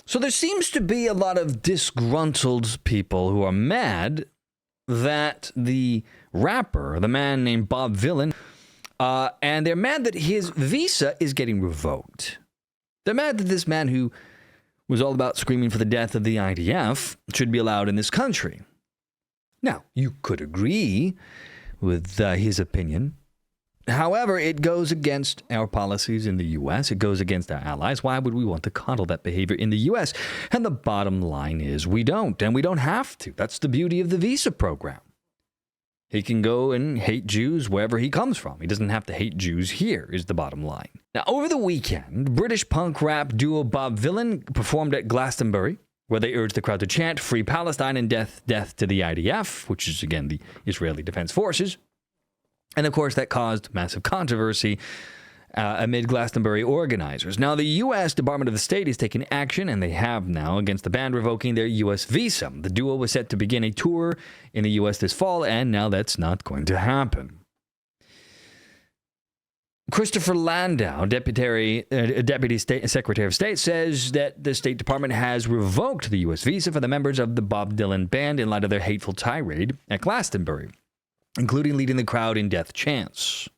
So there seems to be a lot of disgruntled people who are mad that the rapper, the man named Bob Vylan, and they're mad that his visa is getting revoked. They're mad that this man who was all about screaming for the death of the IDF should be allowed in this country. Now, you could agree with his opinion. However, it goes against our policies in the U.S. It goes against our allies. Why would we want to coddle that behavior in the U.S.? And the bottom line is we don't, and we don't have to. That's the beauty of the visa program. He can go and hate Jews wherever he comes from. He doesn't have to hate Jews here, is the bottom line. Now, over the weekend, British punk rap duo Bob Vylan performed at Glastonbury, where they urged the crowd to chant, "Free Palestine" and "Death, death to the IDF," which is, again, the Israeli Defense Forces. And, of course, that caused massive controversy amid Glastonbury organizers. Now, the U.S. Department of the State is taking action, and they have now, against the band revoking their U.S. visa. The duo was set to begin a tour in the U.S. this fall, and now that's not going to happen. Christopher Landau, Deputy Secretary of State, says that the State Department has revoked the U.S. visa for the members of the Bob Dylan band in light of their hateful tirade at Glastonbury, including leading the crowd in death chants.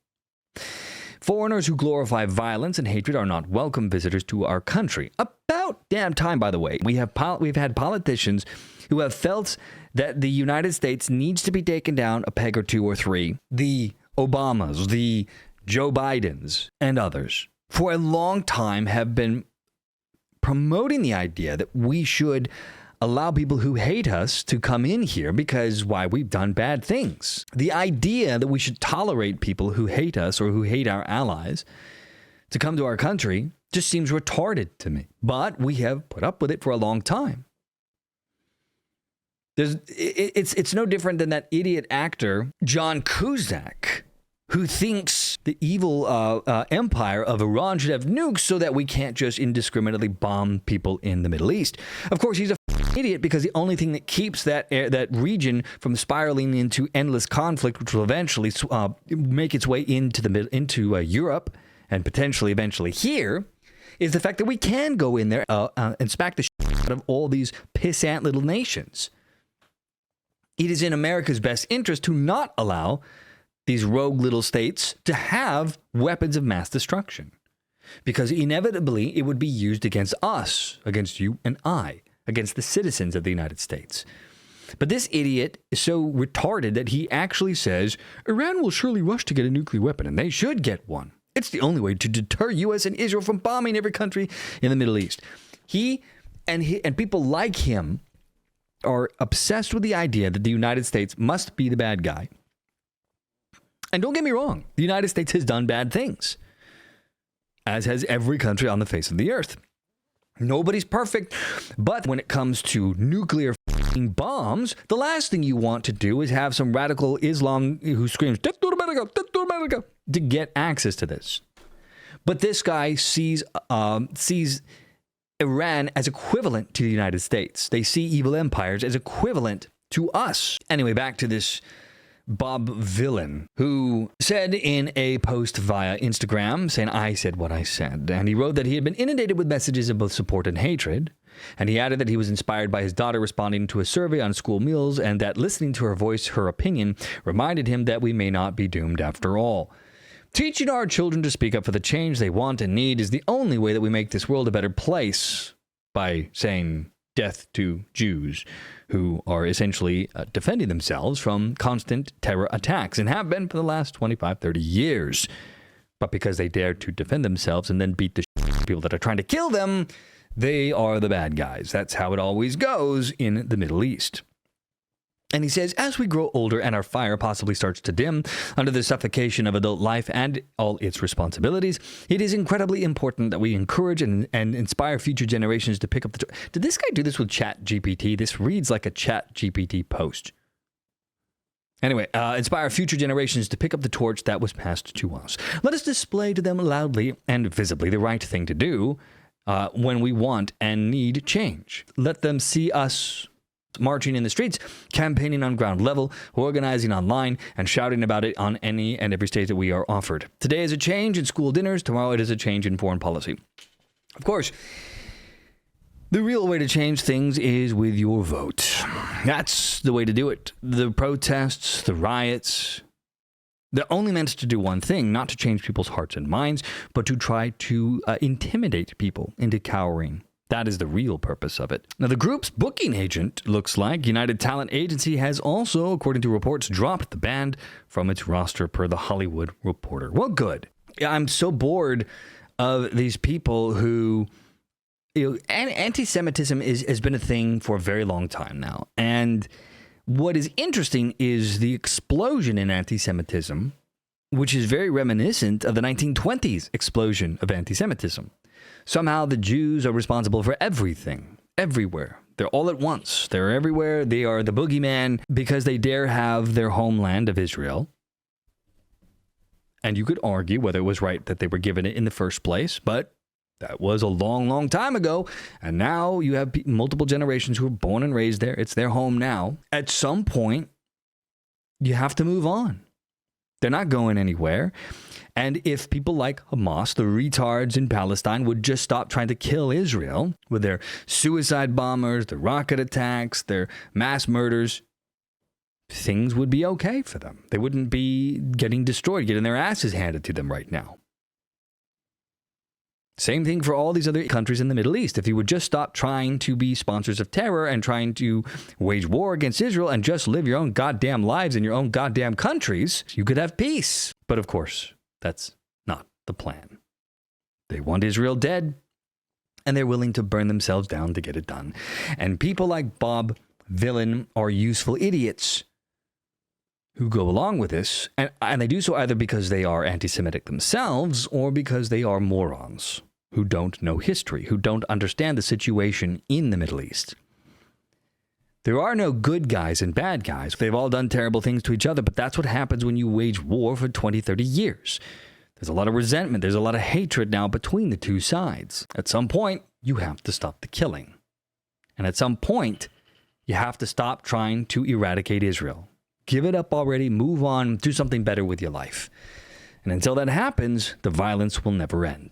Foreigners who glorify violence and hatred are not welcome visitors to our country. About damn time, by the way. We've had politicians who have felt that the United States needs to be taken down a peg or two or three. The Obamas, the Joe Bidens, and others, for a long time have been promoting the idea that we should allow people who hate us to come in here because, why, we've done bad things. The idea that we should tolerate people who hate us or who hate our allies to come to our country just seems retarded to me. But we have put up with it for a long time. It's no different than that idiot actor, John Cusack, who thinks the evil empire of Iran should have nukes so that we can't just indiscriminately bomb people in the Middle East. Of course, he's a idiot because the only thing that keeps that region from spiraling into endless conflict, which will eventually make its way into Europe and potentially eventually here, is the fact that we can go in there and smack the shit out of all these pissant little nations. It is in America's best interest to not allow these rogue little states to have weapons of mass destruction, because inevitably it would be used against us, against you and I, against the citizens of the United States. But this idiot is so retarded that he actually says Iran will surely rush to get a nuclear weapon, and they should get one. It's the only way to deter U.S. and Israel from bombing every country in the Middle East. He and people like him are obsessed with the idea that the United States must be the bad guy. And don't get me wrong, the United States has done bad things, as has every country on the face of the earth. Nobody's perfect, but when it comes to nuclear bombs, the last thing you want to do is have some radical Islam who screams, "Death to America, death to America," to get access to this. But this guy sees Iran as equivalent to the United States. They see evil empires as equivalent to us. Anyway, back to this Bob Vylan, who said in a post via Instagram, saying, "I said what I said." And he wrote that he had been inundated with messages of both support and hatred. And he added that he was inspired by his daughter responding to a survey on school meals, and that listening to her voice her opinion reminded him that we may not be doomed after all. Teaching our children to speak up for the change they want and need is the only way that we make this world a better place, by saying death to Jews, who are essentially defending themselves from constant terror attacks and have been for the last 25, 30 years. But because they dare to defend themselves and then beat the shit out of people that are trying to kill them, they are the bad guys. That's how it always goes in the Middle East. And he says, as we grow older and our fire possibly starts to dim under the suffocation of adult life and all its responsibilities, it is incredibly important that we encourage and inspire future generations to pick up the... Did this guy do this with Chat GPT? This reads like a Chat GPT post. Anyway, inspire future generations to pick up the torch that was passed to us. Let us display to them loudly and visibly the right thing to do when we want and need change. Let them see us marching in the streets, campaigning on ground level, organizing online, and shouting about it on any and every stage that we are offered. Today is a change in school dinners. Tomorrow it is a change in foreign policy. Of course, The real way to change things is with your vote. That's the way to do it. The protests, the riots, they're only meant to do one thing, not to change people's hearts and minds, but to try to intimidate people into cowering. That is the real purpose of it. Now, the group's booking agent, looks like, United Talent Agency, has also, according to reports, dropped the band from its roster per The Hollywood Reporter. Well, good. I'm so bored of these people who... anti-Semitism has been a thing for a very long time now. And what is interesting is the explosion in anti-Semitism, which is very reminiscent of the 1920s explosion of anti-Semitism. Somehow the Jews are responsible for everything, everywhere. They're all at once. They're everywhere. They are the boogeyman because they dare have their homeland of Israel. And you could argue whether it was right that they were given it in the first place, but that was a long, long time ago. And now you have multiple generations who were born and raised there. It's their home now. At some point, you have to move on. They're not going anywhere. And if people like Hamas, the retards in Palestine, would just stop trying to kill Israel with their suicide bombers, their rocket attacks, their mass murders, things would be okay for them. They wouldn't be getting destroyed, getting their asses handed to them right now. Same thing for all these other countries in the Middle East. If you would just stop trying to be sponsors of terror and trying to wage war against Israel and just live your own goddamn lives in your own goddamn countries, you could have peace. But of course, that's not the plan. They want Israel dead, and they're willing to burn themselves down to get it done. And people like Bob Vylan are useful idiots who go along with this, and they do so either because they are anti-Semitic themselves or because they are morons who don't know history, who don't understand the situation in the Middle East. There are no good guys and bad guys. They've all done terrible things to each other, but that's what happens when you wage war for 20, 30 years. There's a lot of resentment. There's a lot of hatred now between the two sides. At some point, you have to stop the killing. And at some point, you have to stop trying to eradicate Israel. Give it up already, move on, do something better with your life. And until that happens, the violence will never end.